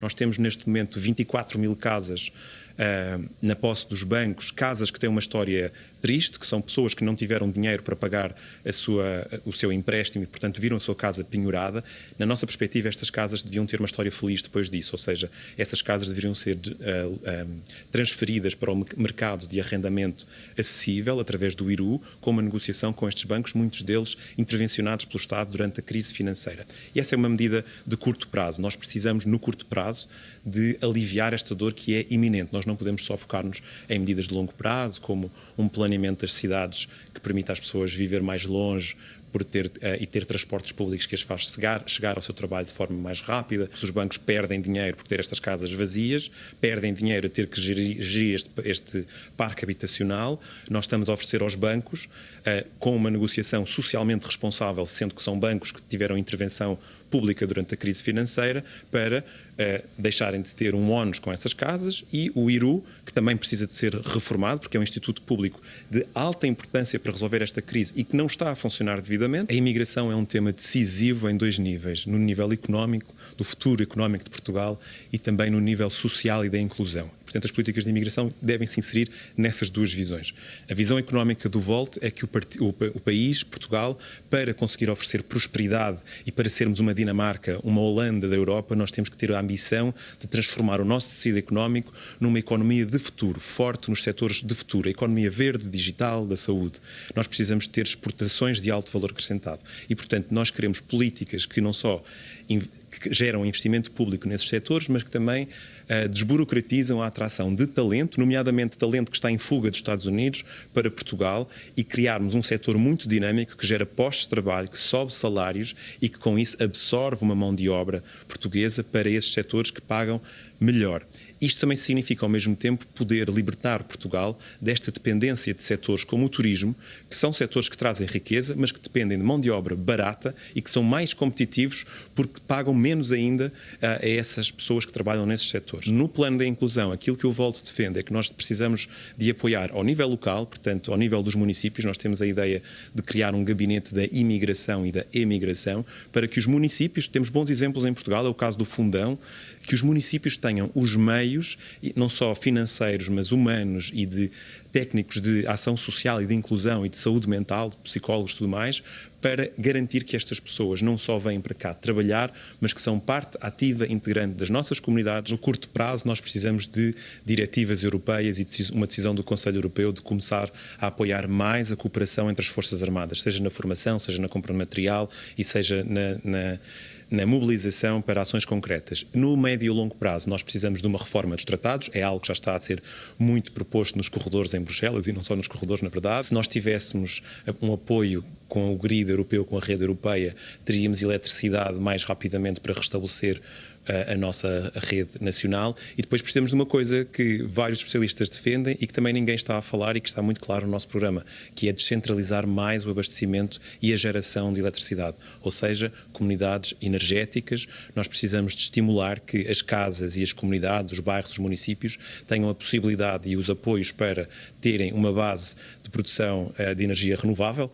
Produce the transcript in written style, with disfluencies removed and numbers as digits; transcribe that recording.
Nós temos neste momento 24 mil casas na posse dos bancos, casas que têm uma história triste, que são pessoas que não tiveram dinheiro para pagar o seu empréstimo e, portanto, viram a sua casa penhorada. Na nossa perspectiva, estas casas deviam ter uma história feliz depois disso, ou seja, essas casas deveriam ser transferidas para o mercado de arrendamento acessível, através do IRU, com uma negociação com estes bancos, muitos deles intervencionados pelo Estado durante a crise financeira. E essa é uma medida de curto prazo. Nós precisamos, no curto prazo, de aliviar esta dor que é iminente. Nós não podemos só focar-nos em medidas de longo prazo, como um planeamento das cidades que permita às pessoas viver mais longe e ter transportes públicos que as faz chegar ao seu trabalho de forma mais rápida. Os bancos perdem dinheiro por ter estas casas vazias, perdem dinheiro a ter que gerir este parque habitacional. Nós estamos a oferecer aos bancos, com uma negociação socialmente responsável, sendo que são bancos que tiveram intervenção pública durante a crise financeira, para deixarem de ter um ónus com essas casas, e o IRU, que também precisa de ser reformado, porque é um instituto público de alta importância para resolver esta crise e que não está a funcionar devidamente. A imigração é um tema decisivo em dois níveis: no nível económico, do futuro económico de Portugal, e também no nível social e da inclusão. Portanto, as políticas de imigração devem se inserir nessas duas visões. A visão económica do Volt é que o país, Portugal, para conseguir oferecer prosperidade e para sermos uma Dinamarca, uma Holanda da Europa, nós temos que ter a ambição de transformar o nosso tecido económico numa economia de futuro, forte nos setores de futuro, a economia verde, digital, da saúde. Nós precisamos ter exportações de alto valor acrescentado e, portanto, nós queremos políticas que não só que geram investimento público nesses setores, mas que também desburocratizam a atração de talento, nomeadamente talento que está em fuga dos Estados Unidos para Portugal, e criarmos um setor muito dinâmico que gera postos de trabalho, que sobe salários e que com isso absorve uma mão de obra portuguesa para esses setores que pagam melhor. Isto também significa, ao mesmo tempo, poder libertar Portugal desta dependência de setores como o turismo, que são setores que trazem riqueza, mas que dependem de mão de obra barata e que são mais competitivos porque pagam menos ainda a essas pessoas que trabalham nesses setores. No plano da inclusão, aquilo que o Volt defende é que nós precisamos de apoiar ao nível local, portanto, ao nível dos municípios. Nós temos a ideia de criar um gabinete da imigração e da emigração para que os municípios, temos bons exemplos em Portugal, é o caso do Fundão, que os municípios tenham os meios, não só financeiros, mas humanos e de técnicos de ação social e de inclusão e de saúde mental, de psicólogos e tudo mais, para garantir que estas pessoas não só vêm para cá trabalhar, mas que são parte ativa, integrante das nossas comunidades. No curto prazo, nós precisamos de diretivas europeias e de uma decisão do Conselho Europeu de começar a apoiar mais a cooperação entre as Forças Armadas, seja na formação, seja na compra de material e seja na mobilização para ações concretas. No médio e longo prazo, nós precisamos de uma reforma dos tratados, é algo que já está a ser muito proposto nos corredores em Bruxelas, e não só nos corredores, na verdade. Se nós tivéssemos um apoio com o grid europeu, com a rede europeia, teríamos eletricidade mais rapidamente para restabelecer a nossa rede nacional. E depois precisamos de uma coisa que vários especialistas defendem e que também ninguém está a falar e que está muito claro no nosso programa, que é descentralizar mais o abastecimento e a geração de eletricidade, ou seja, comunidades energéticas. Nós precisamos de estimular que as casas e as comunidades, os bairros, os municípios tenham a possibilidade e os apoios para terem uma base de produção de energia renovável.